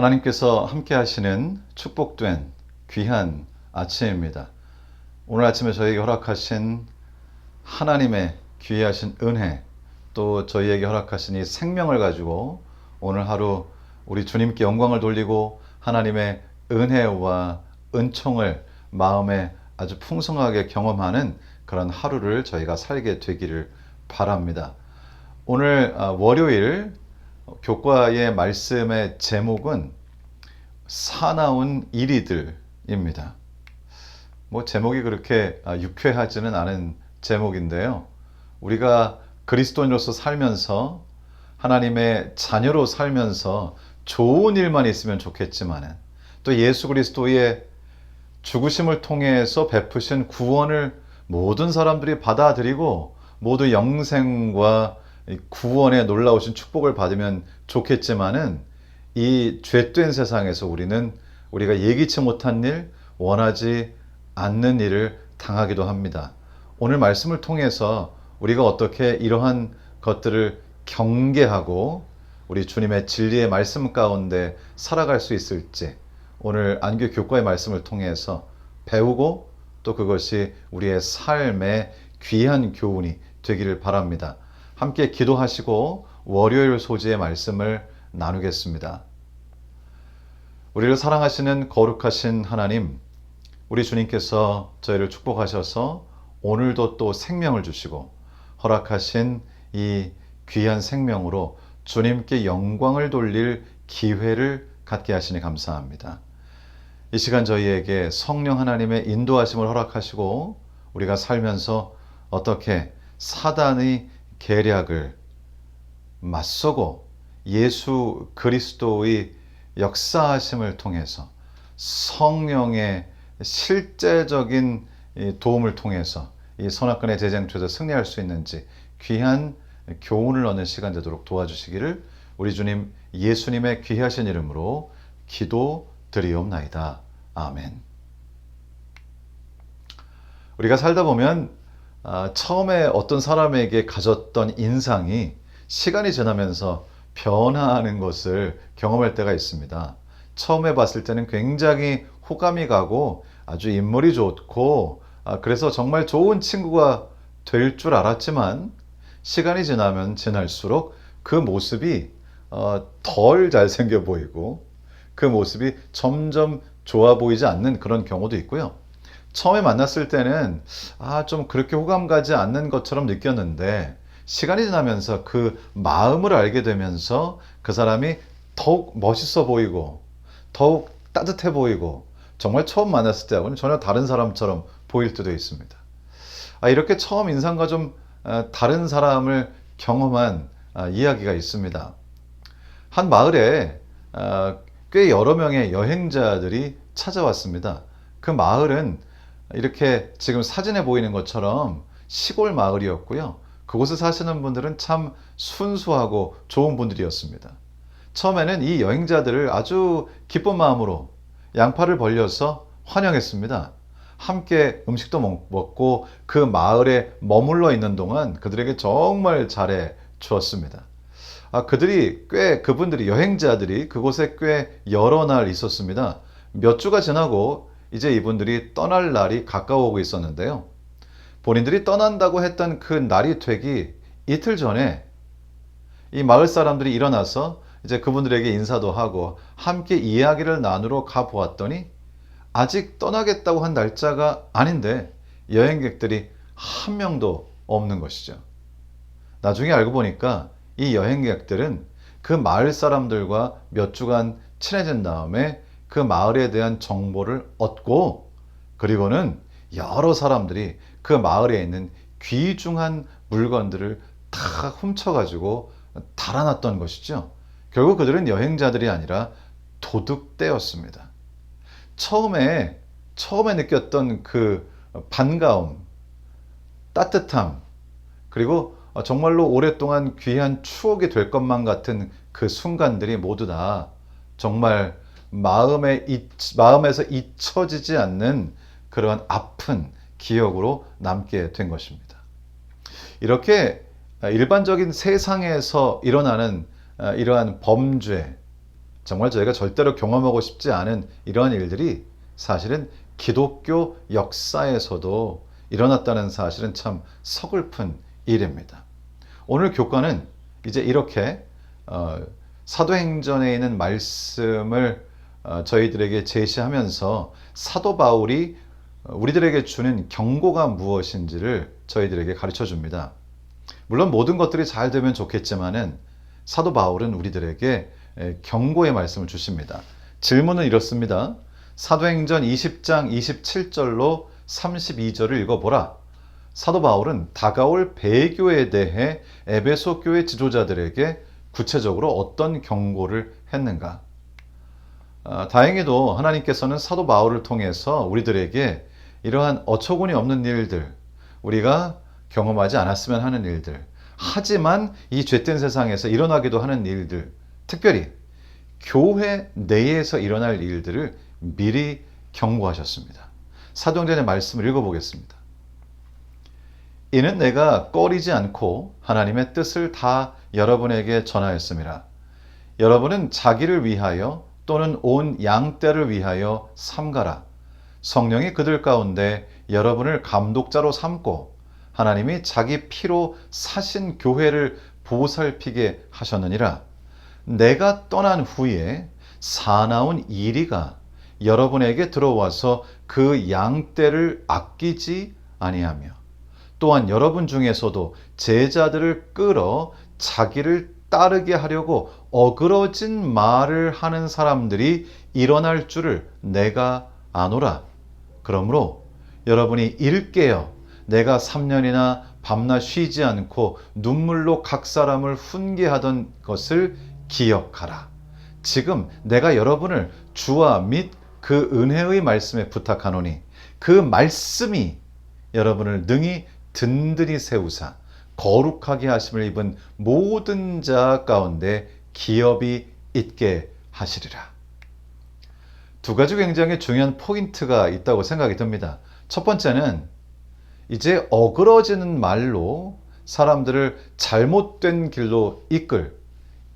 하나님께서 함께 하시는 축복된 귀한 아침입니다. 오늘 아침에 저에게 허락하신 하나님의 귀하신 은혜, 또 저희에게 허락하신 이 생명을 가지고 오늘 하루 우리 주님께 영광을 돌리고 하나님의 은혜와 은총을 마음에 아주 풍성하게 경험하는 그런 하루를 저희가 살게 되기를 바랍니다. 오늘 월요일 교과의 말씀의 제목은 사나운 이리들입니다. 제목이 그렇게 유쾌하지는 않은 제목인데요. 우리가 그리스도인으로서 살면서 하나님의 자녀로 살면서 좋은 일만 있으면 좋겠지만 또 예수 그리스도의 죽으심을 통해서 베푸신 구원을 모든 사람들이 받아들이고 모두 영생과 구원의 놀라우신 축복을 받으면 좋겠지만은 이 죄된 세상에서 우리가 예기치 못한 일, 원하지 않는 일을 당하기도 합니다. 오늘 말씀을 통해서 우리가 어떻게 이러한 것들을 경계하고 우리 주님의 진리의 말씀 가운데 살아갈 수 있을지 오늘 안교 교과의 말씀을 통해서 배우고 또 그것이 우리의 삶의 귀한 교훈이 되기를 바랍니다. 함께 기도하시고 월요일 소재의 말씀을 나누겠습니다. 우리를 사랑하시는 거룩하신 하나님, 우리 주님께서 저희를 축복하셔서 오늘도 또 생명을 주시고 허락하신 이 귀한 생명으로 주님께 영광을 돌릴 기회를 갖게 하시니 감사합니다. 이 시간 저희에게 성령 하나님의 인도하심을 허락하시고 우리가 살면서 어떻게 사단의 계략을 맞서고 예수 그리스도의 역사하심을 통해서 성령의 실제적인 도움을 통해서 이 선악간의 재쟁투에서 승리할 수 있는지 귀한 교훈을 얻는 시간 되도록 도와주시기를 우리 주님 예수님의 귀하신 이름으로 기도드리옵나이다. 아멘. 우리가 살다 보면 처음에 어떤 사람에게 가졌던 인상이 시간이 지나면서 변화하는 것을 경험할 때가 있습니다. 처음에 봤을 때는 굉장히 호감이 가고 아주 인물이 좋고 그래서 정말 좋은 친구가 될 줄 알았지만 시간이 지나면 지날수록 그 모습이 덜 잘생겨 보이고 그 모습이 점점 좋아 보이지 않는 그런 경우도 있고요. 처음에 만났을 때는 좀 그렇게 호감 가지 않는 것처럼 느꼈는데 시간이 지나면서 그 마음을 알게 되면서 그 사람이 더욱 멋있어 보이고 더욱 따뜻해 보이고 정말 처음 만났을 때하고는 전혀 다른 사람처럼 보일 때도 있습니다. 이렇게 처음 인상과 좀 다른 사람을 경험한 이야기가 있습니다. 한 마을에 꽤 여러 명의 여행자들이 찾아왔습니다. 그 마을은 이렇게 지금 사진에 보이는 것처럼 시골 마을이었고요. 그곳에 사시는 분들은 참 순수하고 좋은 분들이었습니다. 처음에는 이 여행자들을 아주 기쁜 마음으로 양팔을 벌려서 환영했습니다. 함께 음식도 먹고 그 마을에 머물러 있는 동안 그들에게 정말 잘해 주었습니다. 그분들이 여행자들이 그곳에 꽤 여러 날 있었습니다. 몇 주가 지나고 이제 이분들이 떠날 날이 가까워오고 있었는데요. 본인들이 떠난다고 했던 그 날이 되기 이틀 전에 이 마을 사람들이 일어나서 이제 그분들에게 인사도 하고 함께 이야기를 나누러 가보았더니 아직 떠나겠다고 한 날짜가 아닌데 여행객들이 한 명도 없는 것이죠. 나중에 알고 보니까 이 여행객들은 그 마을 사람들과 몇 주간 친해진 다음에 그 마을에 대한 정보를 얻고 그리고는 여러 사람들이 그 마을에 있는 귀중한 물건들을 다 훔쳐가지고 달아났던 것이죠. 결국 그들은 여행자들이 아니라 도둑떼였습니다. 처음에 느꼈던 그 반가움, 따뜻함, 그리고 정말로 오랫동안 귀한 추억이 될 것만 같은 그 순간들이 모두 다 정말 마음에서 잊혀지지 않는 그러한 아픈 기억으로 남게 된 것입니다. 이렇게 일반적인 세상에서 일어나는 이러한 범죄, 정말 저희가 절대로 경험하고 싶지 않은 이러한 일들이 사실은 기독교 역사에서도 일어났다는 사실은 참 서글픈 일입니다. 오늘 교과는 이제 이렇게 사도행전에 있는 말씀을 저희들에게 제시하면서 사도 바울이 우리들에게 주는 경고가 무엇인지를 저희들에게 가르쳐 줍니다. 물론 모든 것들이 잘 되면 좋겠지만은 사도 바울은 우리들에게 경고의 말씀을 주십니다. 질문은 이렇습니다. 사도행전 20장 27절로 32절을 읽어보라. 사도 바울은 다가올 배교에 대해 에베소 교회 지도자들에게 구체적으로 어떤 경고를 했는가? 다행히도 하나님께서는 사도 바울을 통해서 우리들에게 이러한 어처구니 없는 일들, 우리가 경험하지 않았으면 하는 일들, 하지만 이 죄된 세상에서 일어나기도 하는 일들, 특별히 교회 내에서 일어날 일들을 미리 경고하셨습니다. 사도행전의 말씀을 읽어보겠습니다. 이는 내가 꺼리지 않고 하나님의 뜻을 다 여러분에게 전하였음이라. 여러분은 자기를 위하여 또는 온 양떼를 위하여 삼가라. 성령이 그들 가운데 여러분을 감독자로 삼고 하나님이 자기 피로 사신 교회를 보살피게 하셨느니라. 내가 떠난 후에 사나운 이리가 여러분에게 들어와서 그 양떼를 아끼지 아니하며 또한 여러분 중에서도 제자들을 끌어 자기를 따르게 하려고 어그러진 말을 하는 사람들이 일어날 줄을 내가 아노라. 그러므로 여러분이 일깨어 내가 3년이나 밤낮 쉬지 않고 눈물로 각 사람을 훈계하던 것을 기억하라. 지금 내가 여러분을 주와 및 그 은혜의 말씀에 부탁하노니 그 말씀이 여러분을 능히 든든히 세우사 거룩하게 하심을 입은 모든 자 가운데 기업이 있게 하시리라. 두 가지 굉장히 중요한 포인트가 있다고 생각이 듭니다. 첫 번째는 이제 어그러지는 말로 사람들을 잘못된 길로 이끌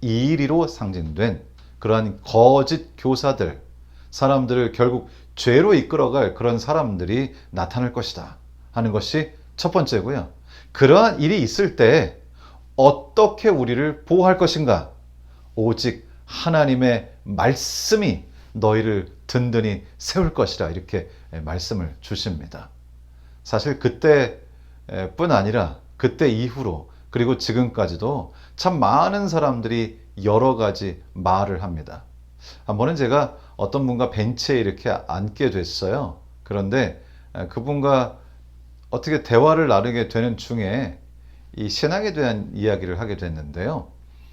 이리로 상징된 그러한 거짓 교사들, 사람들을 결국 죄로 이끌어갈 그런 사람들이 나타날 것이다 하는 것이 첫 번째고요. 그러한 일이 있을 때 어떻게 우리를 보호할 것인가? 오직 하나님의 말씀이 너희를 든든히 세울 것이라 이렇게 말씀을 주십니다. 사실 그때뿐 아니라 그때 이후로 그리고 지금까지도 참 많은 사람들이 여러 가지 말을 합니다. 한 번은 제가 어떤 분과 벤치에 이렇게 앉게 됐어요. 그런데 그분과 어떻게 대화를 나누게 되는 중에 이 신앙에 대한 이야기를 하게 됐는데요.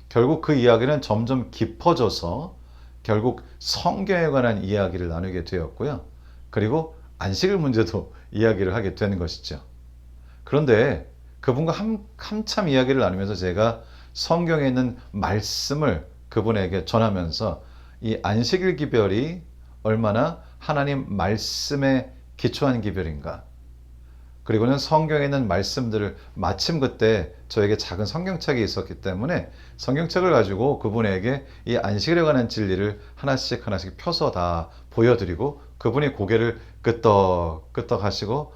결국 그 이야기는 점점 깊어져서 결국 성경에 관한 이야기를 나누게 되었고요. 그리고 안식일 문제도 이야기를 하게 되는 것이죠. 그런데 그분과 한참 이야기를 나누면서 제가 성경에 있는 말씀을 그분에게 전하면서 이 안식일 기별이 얼마나 하나님 말씀에 기초한 기별인가. 그리고는 성경에 있는 말씀들을 마침 그때 저에게 작은 성경책이 있었기 때문에 성경책을 가지고 그분에게 이 안식일에 관한 진리를 하나씩 하나씩 펴서 다 보여드리고 그분이 고개를 끄덕끄덕 하시고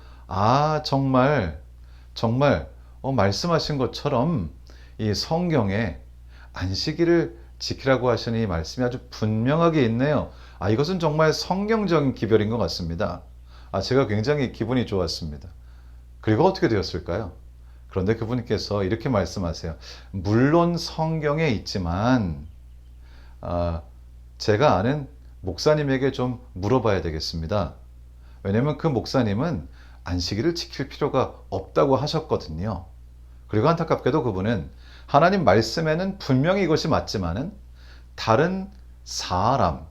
정말 말씀하신 것처럼 이 성경에 안식일을 지키라고 하시는 이 말씀이 아주 분명하게 있네요. 이것은 정말 성경적인 기별인 것 같습니다. 제가 굉장히 기분이 좋았습니다. 그리고 어떻게 되었을까요? 그런데 그분께서 이렇게 말씀하세요. 물론 성경에 있지만 제가 아는 목사님에게 좀 물어봐야 되겠습니다. 왜냐하면 그 목사님은 안식일을 지킬 필요가 없다고 하셨거든요. 그리고 안타깝게도 그분은 하나님 말씀에는 분명히 이것이 맞지만은 다른 사람,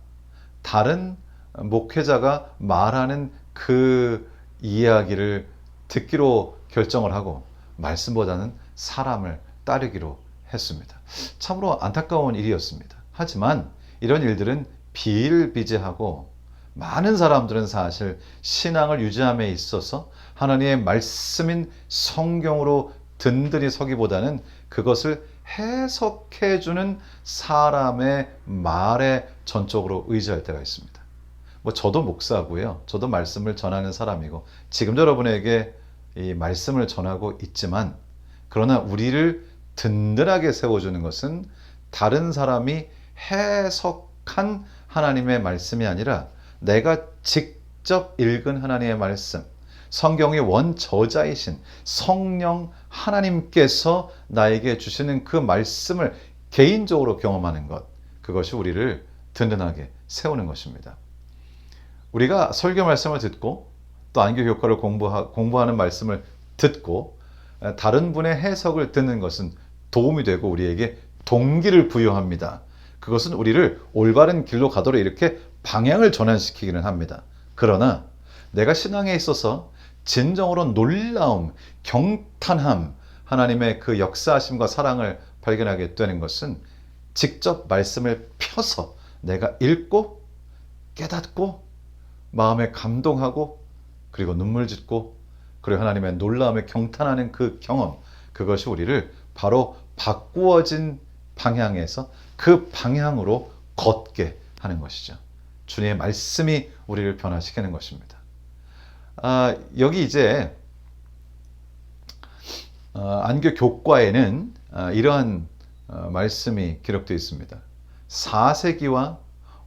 다른 목회자가 말하는 그 이야기를 듣기로 결정을 하고 말씀보다는 사람을 따르기로 했습니다. 참으로 안타까운 일이었습니다. 하지만 이런 일들은 비일비재하고 많은 사람들은 사실 신앙을 유지함에 있어서 하나님의 말씀인 성경으로 든든히 서기보다는 그것을 해석해주는 사람의 말에 전적으로 의지할 때가 있습니다. 뭐 저도 목사고요. 저도 말씀을 전하는 사람이고 지금 여러분에게 이 말씀을 전하고 있지만, 그러나 우리를 든든하게 세워주는 것은 다른 사람이 해석한 하나님의 말씀이 아니라 내가 직접 읽은 하나님의 말씀, 성경의 원저자이신 성령 하나님께서 나에게 주시는 그 말씀을 개인적으로 경험하는 것, 그것이 우리를 든든하게 세우는 것입니다. 우리가 설교 말씀을 듣고 또 안교 교과를 공부하는 말씀을 듣고 다른 분의 해석을 듣는 것은 도움이 되고 우리에게 동기를 부여합니다. 그것은 우리를 올바른 길로 가도록 이렇게 방향을 전환시키기는 합니다. 그러나 내가 신앙에 있어서 진정으로 놀라움, 경탄함, 하나님의 그 역사하심과 사랑을 발견하게 되는 것은 직접 말씀을 펴서 내가 읽고 깨닫고 마음에 감동하고 그리고 눈물 짓고 그리고 하나님의 놀라움에 경탄하는 그 경험, 그것이 우리를 바로 바꾸어진 방향에서 그 방향으로 걷게 하는 것이죠. 주님의 말씀이 우리를 변화시키는 것입니다. 여기 이제 안교 교과에는 이러한 말씀이 기록되어 있습니다. 4세기와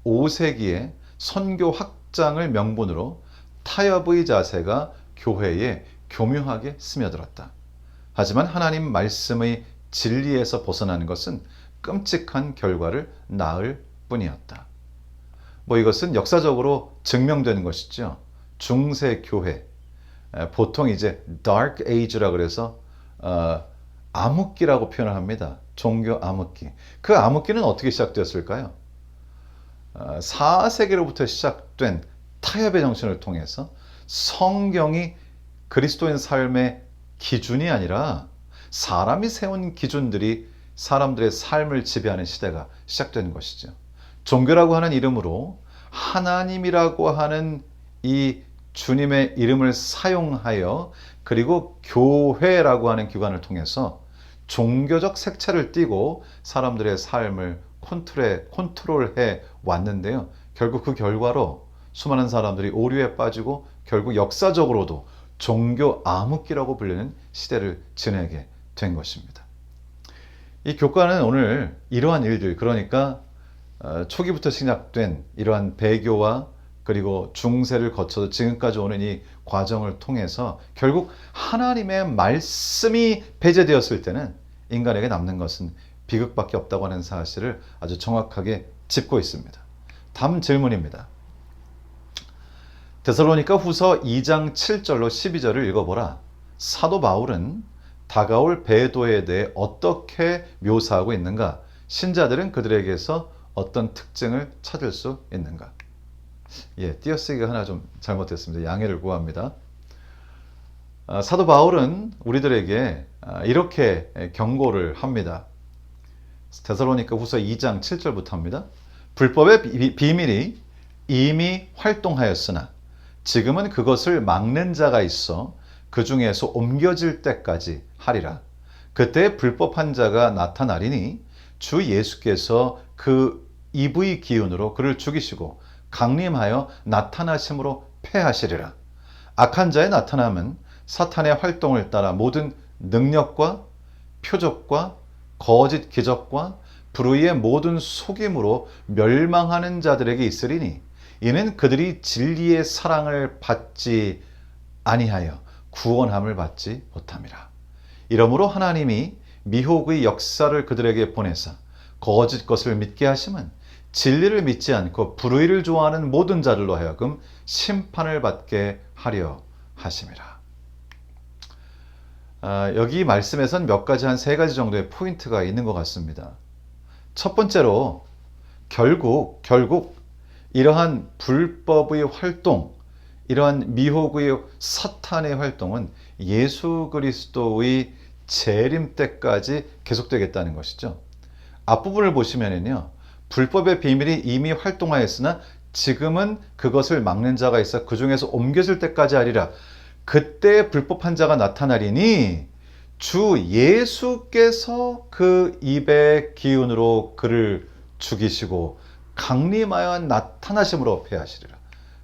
5세기의 선교 확장을 명분으로 타협의 자세가 교회에 교묘하게 스며들었다. 하지만 하나님 말씀의 진리에서 벗어나는 것은 끔찍한 결과를 낳을 뿐이었다. 이것은 역사적으로 증명되는 것이죠. 중세 교회, 보통 이제 Dark Age라 그래서 암흑기라고 표현을 합니다. 종교 암흑기. 그 암흑기는 어떻게 시작되었을까요? 4세기로부터 시작된 타협의 정신을 통해서 성경이 그리스도인 삶의 기준이 아니라 사람이 세운 기준들이 사람들의 삶을 지배하는 시대가 시작되는 것이죠. 종교라고 하는 이름으로 하나님이라고 하는 이 주님의 이름을 사용하여 그리고 교회라고 하는 기관을 통해서 종교적 색채를 띠고 사람들의 삶을 컨트롤해 왔는데요. 결국 그 결과로 수많은 사람들이 오류에 빠지고 결국 역사적으로도 종교 암흑기라고 불리는 시대를 지내게 된 것입니다. 이 교과는 오늘 이러한 일들, 그러니까 초기부터 시작된 이러한 배교와 그리고 중세를 거쳐서 지금까지 오는 이 과정을 통해서 결국 하나님의 말씀이 배제되었을 때는 인간에게 남는 것은 비극밖에 없다고 하는 사실을 아주 정확하게 짚고 있습니다. 다음 질문입니다. 데살로니가 후서 2장 7절로 12절을 읽어보라. 사도 바울은 다가올 배도에 대해 어떻게 묘사하고 있는가? 신자들은 그들에게서 어떤 특징을 찾을 수 있는가? 띄어쓰기가 하나 좀 잘못됐습니다. 양해를 구합니다. 사도 바울은 우리들에게 이렇게 경고를 합니다. 데살로니가 후서 2장 7절부터 합니다. 불법의 비밀이 이미 활동하였으나 지금은 그것을 막는 자가 있어 그 중에서 옮겨질 때까지 하리라. 그때 불법한 자가 나타나리니 주 예수께서 그 이브의 기운으로 그를 죽이시고 강림하여 나타나심으로 패하시리라. 악한 자의 나타남은 사탄의 활동을 따라 모든 능력과 표적과 거짓 기적과 불의의 모든 속임으로 멸망하는 자들에게 있으리니 이는 그들이 진리의 사랑을 받지 아니하여 구원함을 받지 못함이라. 이러므로 하나님이 미혹의 역사를 그들에게 보내사 거짓 것을 믿게 하심은 진리를 믿지 않고 불의를 좋아하는 모든 자들로 하여금 심판을 받게 하려 하심이라. 여기 말씀에선 몇 가지, 한 세 가지 정도의 포인트가 있는 것 같습니다. 첫 번째로 결국 이러한 불법의 활동, 이러한 미혹의 사탄의 활동은 예수 그리스도의 재림 때까지 계속되겠다는 것이죠. 앞부분을 보시면은요, 불법의 비밀이 이미 활동하였으나 지금은 그것을 막는 자가 있어 그 중에서 옮겨질 때까지 하리라. 그때 불법한 자가 나타나리니 주 예수께서 그 입의 기운으로 그를 죽이시고 강림하여 나타나심으로 패하시리라.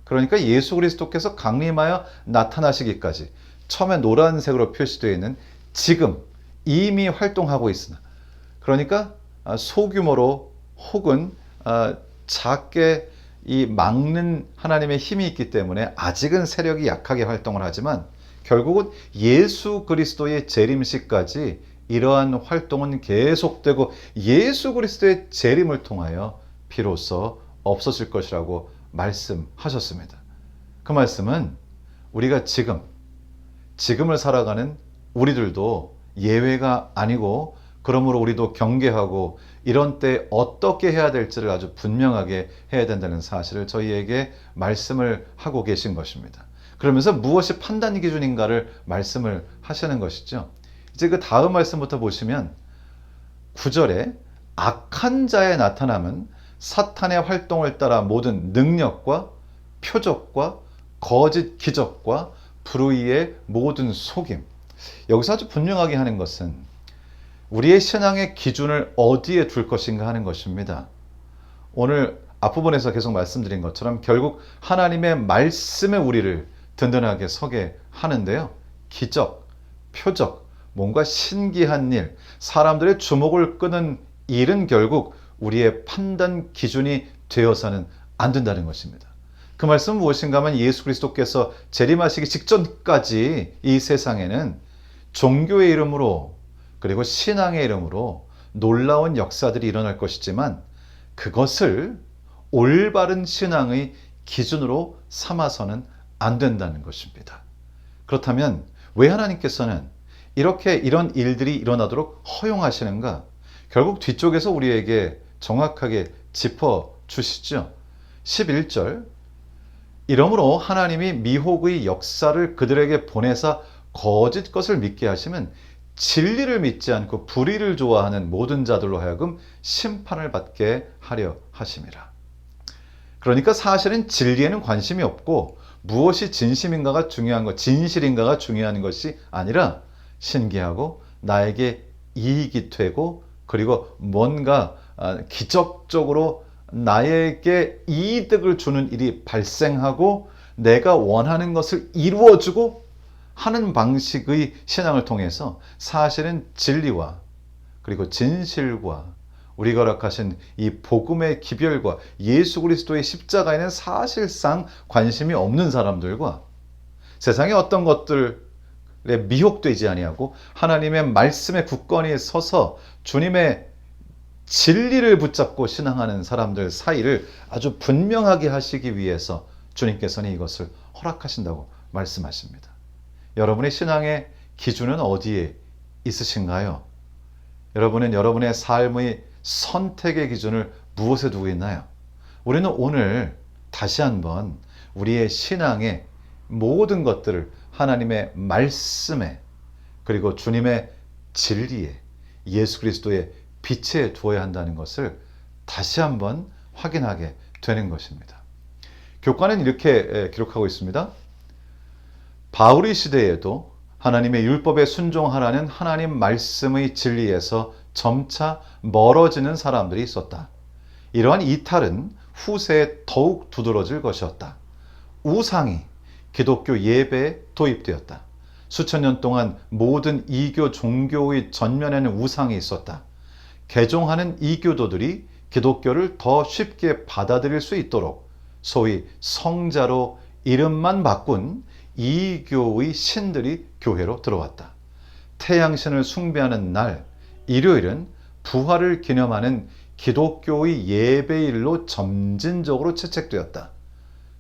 그러니까 예수 그리스도께서 강림하여 나타나시기까지 처음에 노란색으로 표시되어 있는 지금 이미 활동하고 있으나, 그러니까 소규모로 혹은 작게 이 막는 하나님의 힘이 있기 때문에 아직은 세력이 약하게 활동을 하지만 결국은 예수 그리스도의 재림시까지 이러한 활동은 계속되고 예수 그리스도의 재림을 통하여 비로소 없어질 것이라고 말씀하셨습니다. 그 말씀은 우리가 지금을 살아가는 우리들도 예외가 아니고, 그러므로 우리도 경계하고 이런 때 어떻게 해야 될지를 아주 분명하게 해야 된다는 사실을 저희에게 말씀을 하고 계신 것입니다. 그러면서 무엇이 판단 기준인가를 말씀을 하시는 것이죠. 이제 그 다음 말씀부터 보시면 9절에 악한 자의 나타남은 사탄의 활동을 따라 모든 능력과 표적과 거짓 기적과 불의의 모든 속임. 여기서 아주 분명하게 하는 것은 우리의 신앙의 기준을 어디에 둘 것인가 하는 것입니다. 오늘 앞부분에서 계속 말씀드린 것처럼 결국 하나님의 말씀에 우리를 든든하게 서게 하는데요. 기적, 표적, 뭔가 신기한 일, 사람들의 주목을 끄는 일은 결국 우리의 판단 기준이 되어서는 안 된다는 것입니다. 그 말씀은 무엇인가 하면 예수 그리스도께서 재림하시기 직전까지 이 세상에는 종교의 이름으로 그리고 신앙의 이름으로 놀라운 역사들이 일어날 것이지만 그것을 올바른 신앙의 기준으로 삼아서는 안 된다는 것입니다. 그렇다면 왜 하나님께서는 이렇게 이런 일들이 일어나도록 허용하시는가? 결국 뒤쪽에서 우리에게 정확하게 짚어주시죠. 11절, 이러므로 하나님이 미혹의 역사를 그들에게 보내사 거짓 것을 믿게 하시면 진리를 믿지 않고 불의를 좋아하는 모든 자들로 하여금 심판을 받게 하려 하심이라. 그러니까 사실은 진리에는 관심이 없고 무엇이 진심인가가 중요한 것, 진실인가가 중요한 것이 아니라 신기하고 나에게 이익이 되고 그리고 뭔가 기적적으로 나에게 이득을 주는 일이 발생하고 내가 원하는 것을 이루어주고 하는 방식의 신앙을 통해서 사실은 진리와 그리고 진실과 우리가 허락하신 이 복음의 기별과 예수 그리스도의 십자가에는 사실상 관심이 없는 사람들과 세상의 어떤 것들에 미혹되지 아니하고 하나님의 말씀에 굳건히 서서 주님의 진리를 붙잡고 신앙하는 사람들 사이를 아주 분명하게 하시기 위해서 주님께서는 이것을 허락하신다고 말씀하십니다. 여러분의 신앙의 기준은 어디에 있으신가요? 여러분은 여러분의 삶의 선택의 기준을 무엇에 두고 있나요? 우리는 오늘 다시 한번 우리의 신앙의 모든 것들을 하나님의 말씀에 그리고 주님의 진리에 예수 그리스도의 빛에 두어야 한다는 것을 다시 한번 확인하게 되는 것입니다. 교과는 이렇게 기록하고 있습니다. 바울의 시대에도 하나님의 율법에 순종하라는 하나님 말씀의 진리에서 점차 멀어지는 사람들이 있었다. 이러한 이탈은 후세에 더욱 두드러질 것이었다. 우상이 기독교 예배에 도입되었다. 수천 년 동안 모든 이교 종교의 전면에는 우상이 있었다. 개종하는 이교도들이 기독교를 더 쉽게 받아들일 수 있도록 소위 성자로 이름만 바꾼 이교의 신들이 교회로 들어왔다. 태양신을 숭배하는 날, 일요일은 부활을 기념하는 기독교의 예배일로 점진적으로 채택되었다.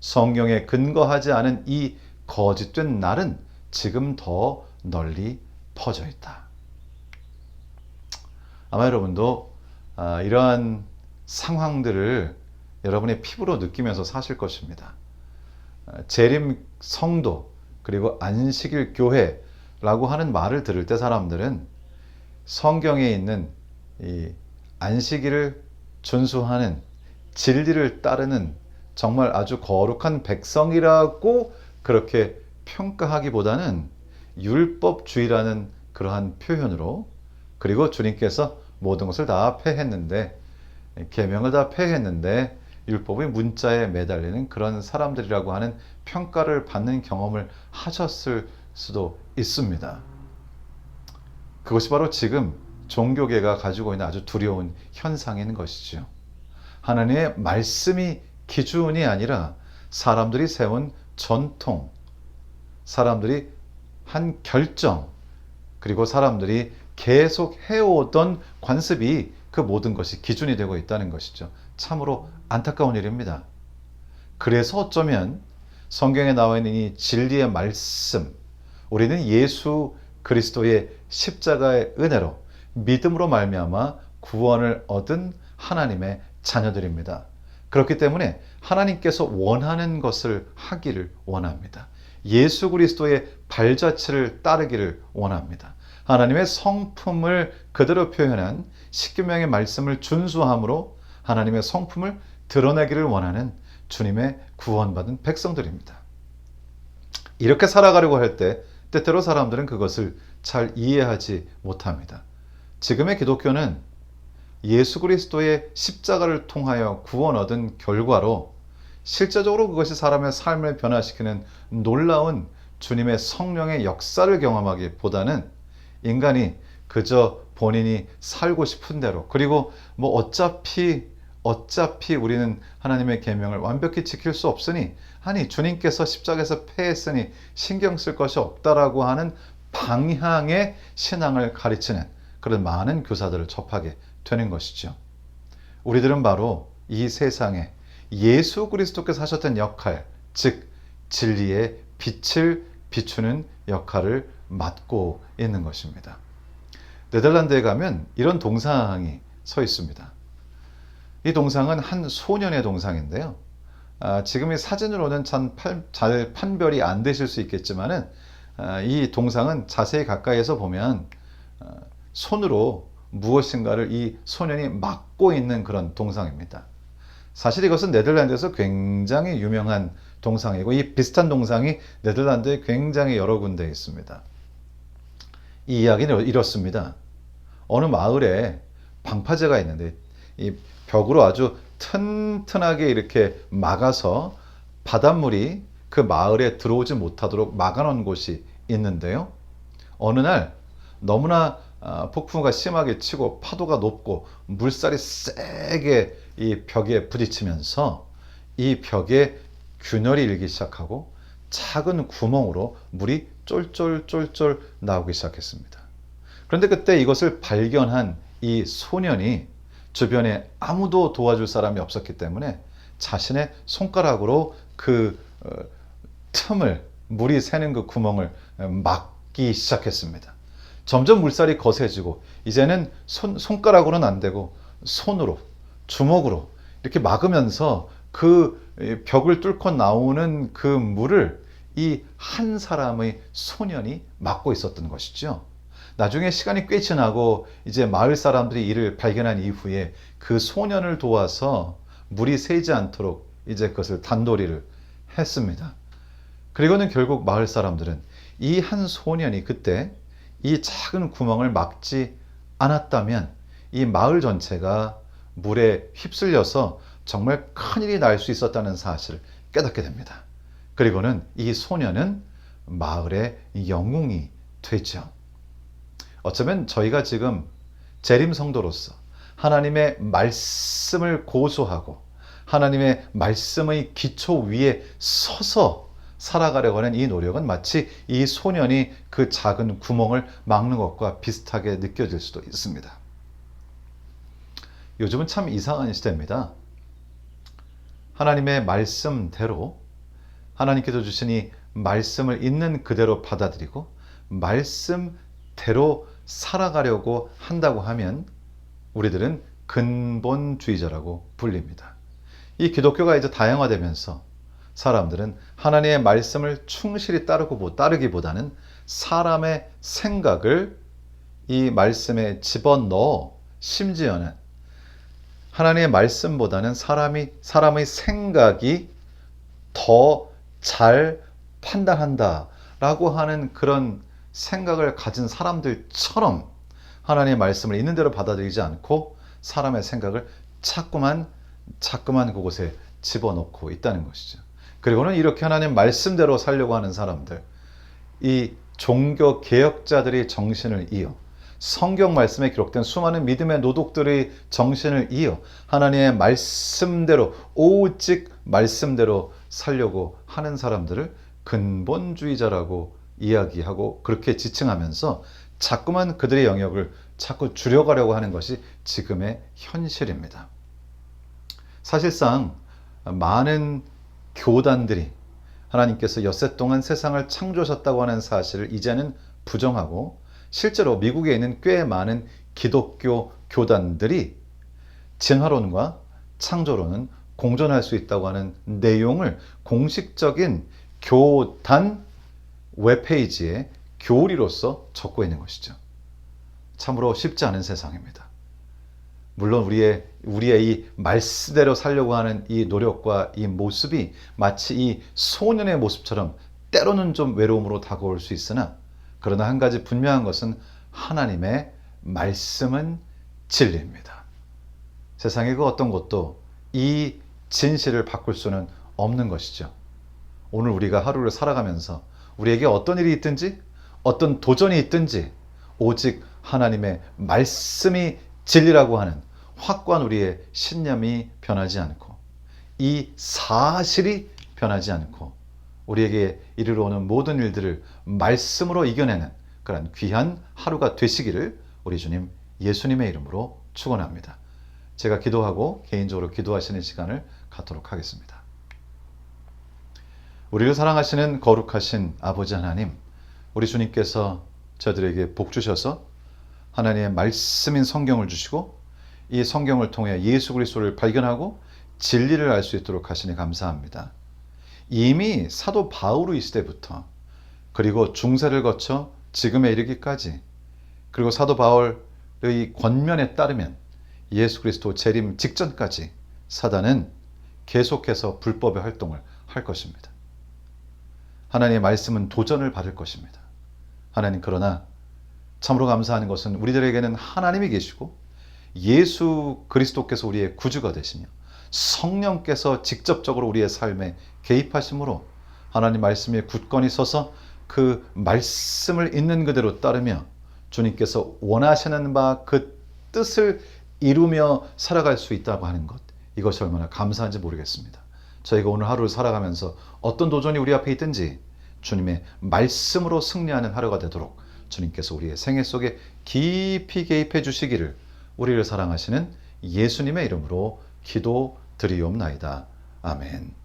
성경에 근거하지 않은 이 거짓된 날은 지금 더 널리 퍼져 있다. 아마 여러분도 이러한 상황들을 여러분의 피부로 느끼면서 사실 것입니다. 재림 성도 그리고 안식일 교회라고 하는 말을 들을 때 사람들은 성경에 있는 이 안식일을 준수하는 진리를 따르는 정말 아주 거룩한 백성이라고 그렇게 평가하기보다는 율법주의라는 그러한 표현으로, 그리고 주님께서 모든 것을 다 폐했는데, 계명을 다 폐했는데 율법의 문자에 매달리는 그런 사람들이라고 하는 평가를 받는 경험을 하셨을 수도 있습니다. 그것이 바로 지금 종교계가 가지고 있는 아주 두려운 현상인 것이죠. 하나님의 말씀이 기준이 아니라 사람들이 세운 전통, 사람들이 한 결정, 그리고 사람들이 계속 해오던 관습이 그 모든 것이 기준이 되고 있다는 것이죠. 참으로 안타까운 일입니다. 그래서 어쩌면 성경에 나와 있는 이 진리의 말씀, 우리는 예수 그리스도의 십자가의 은혜로 믿음으로 말미암아 구원을 얻은 하나님의 자녀들입니다. 그렇기 때문에 하나님께서 원하는 것을 하기를 원합니다. 예수 그리스도의 발자취를 따르기를 원합니다. 하나님의 성품을 그대로 표현한 십계명의 말씀을 준수함으로 하나님의 성품을 드러내기를 원하는 주님의 구원받은 백성들입니다. 이렇게 살아가려고 할 때 때때로 사람들은 그것을 잘 이해하지 못합니다. 지금의 기독교는 예수 그리스도의 십자가를 통하여 구원 얻은 결과로 실제적으로 그것이 사람의 삶을 변화시키는 놀라운 주님의 성령의 역사를 경험하기보다는 인간이 그저 본인이 살고 싶은 대로, 그리고 뭐 어차피 우리는 하나님의 계명을 완벽히 지킬 수 없으니, 아니 주님께서 십자가에서 패했으니 신경 쓸 것이 없다라고 하는 방향의 신앙을 가르치는 그런 많은 교사들을 접하게 되는 것이죠. 우리들은 바로 이 세상에 예수 그리스도께서 하셨던 역할, 즉 진리의 빛을 비추는 역할을 맡고 있는 것입니다. 네덜란드에 가면 이런 동상이 서 있습니다. 이 동상은 한 소년의 동상인데요. 지금 이 사진으로는 잘 판별이 안 되실 수 있겠지만은 이 동상은 자세히 가까이에서 보면 손으로 무엇인가를 이 소년이 막고 있는 그런 동상입니다. 사실 이것은 네덜란드에서 굉장히 유명한 동상이고, 이 비슷한 동상이 네덜란드에 굉장히 여러 군데 있습니다. 이 이야기는 이렇습니다. 어느 마을에 방파제가 있는데 이 벽으로 아주 튼튼하게 이렇게 막아서 바닷물이 그 마을에 들어오지 못하도록 막아놓은 곳이 있는데요. 어느 날 너무나 폭풍우가 심하게 치고 파도가 높고 물살이 세게 이 벽에 부딪히면서 이 벽에 균열이 일기 시작하고 작은 구멍으로 물이 쫄쫄쫄쫄 나오기 시작했습니다. 그런데 그때 이것을 발견한 이 소년이 주변에 아무도 도와줄 사람이 없었기 때문에 자신의 손가락으로 그 틈을, 물이 새는 그 구멍을 막기 시작했습니다. 점점 물살이 거세지고 이제는 손가락으로는 안 되고 손으로, 주먹으로 이렇게 막으면서 그 벽을 뚫고 나오는 그 물을 이 한 사람의 소년이 막고 있었던 것이죠. 나중에 시간이 꽤 지나고 이제 마을 사람들이 이를 발견한 이후에 그 소년을 도와서 물이 새지 않도록 이제 그것을 단도리를 했습니다. 그리고는 결국 마을 사람들은 이 한 소년이 그때 이 작은 구멍을 막지 않았다면 이 마을 전체가 물에 휩쓸려서 정말 큰일이 날 수 있었다는 사실을 깨닫게 됩니다. 그리고는 이 소년은 마을의 영웅이 되죠. 어쩌면 저희가 지금 재림 성도로서 하나님의 말씀을 고수하고 하나님의 말씀의 기초 위에 서서 살아가려고 하는 이 노력은 마치 이 소년이 그 작은 구멍을 막는 것과 비슷하게 느껴질 수도 있습니다. 요즘은 참 이상한 시대입니다. 하나님의 말씀대로 하나님께서 주신 이 말씀을 있는 그대로 받아들이고 말씀대로 살아가려고 한다고 하면 우리들은 근본주의자라고 불립니다. 이 기독교가 이제 다양화되면서 사람들은 하나님의 말씀을 충실히 따르기보다는 사람의 생각을 이 말씀에 집어넣어 심지어는 하나님의 말씀보다는 사람의 생각이 더 잘 판단한다라고 하는 그런 생각을 가진 사람들처럼 하나님의 말씀을 있는 대로 받아들이지 않고 사람의 생각을 자꾸만 그곳에 집어넣고 있다는 것이죠. 그리고는 이렇게 하나님 말씀대로 살려고 하는 사람들, 이 종교 개혁자들의 정신을 이어 성경 말씀에 기록된 수많은 믿음의 노독들의 정신을 이어 하나님의 말씀대로 오직 말씀대로 살려고 하는 사람들을 근본주의자라고 이야기하고 그렇게 지칭하면서 자꾸만 그들의 영역을 자꾸 줄여가려고 하는 것이 지금의 현실입니다. 사실상 많은 교단들이 하나님께서 엿새 동안 세상을 창조하셨다고 하는 사실을 이제는 부정하고 실제로 미국에 있는 꽤 많은 기독교 교단들이 진화론과 창조론은 공존할 수 있다고 하는 내용을 공식적인 교단 웹페이지에 교리로서 적고 있는 것이죠. 참으로 쉽지 않은 세상입니다. 물론 우리의 이 말씀대로 살려고 하는 이 노력과 이 모습이 마치 이 소년의 모습처럼 때로는 좀 외로움으로 다가올 수 있으나 그러나 한 가지 분명한 것은 하나님의 말씀은 진리입니다. 세상의 그 어떤 것도 이 진실을 바꿀 수는 없는 것이죠. 오늘 우리가 하루를 살아가면서 우리에게 어떤 일이 있든지 어떤 도전이 있든지 오직 하나님의 말씀이 진리라고 하는 확고한 우리의 신념이 변하지 않고 이 사실이 변하지 않고 우리에게 이르러 오는 모든 일들을 말씀으로 이겨내는 그런 귀한 하루가 되시기를 우리 주님 예수님의 이름으로 축원합니다. 제가 기도하고 개인적으로 기도하시는 시간을 갖도록 하겠습니다. 우리를 사랑하시는 거룩하신 아버지 하나님, 우리 주님께서 저들에게 복 주셔서 하나님의 말씀인 성경을 주시고 이 성경을 통해 예수 그리스도를 발견하고 진리를 알 수 있도록 하시니 감사합니다. 이미 사도 바울의 시대부터 그리고 중세를 거쳐 지금에 이르기까지 그리고 사도 바울의 권면에 따르면 예수 그리스도 재림 직전까지 사단은 계속해서 불법의 활동을 할 것입니다. 하나님의 말씀은 도전을 받을 것입니다. 하나님, 그러나 참으로 감사하는 것은 우리들에게는 하나님이 계시고 예수 그리스도께서 우리의 구주가 되시며 성령께서 직접적으로 우리의 삶에 개입하심으로 하나님 말씀에 굳건히 서서 그 말씀을 있는 그대로 따르며 주님께서 원하시는 바 그 뜻을 이루며 살아갈 수 있다고 하는 것, 이것이 얼마나 감사한지 모르겠습니다. 저희가 오늘 하루를 살아가면서 어떤 도전이 우리 앞에 있든지 주님의 말씀으로 승리하는 하루가 되도록 주님께서 우리의 생애 속에 깊이 개입해 주시기를 우리를 사랑하시는 예수님의 이름으로 기도드리옵나이다. 아멘.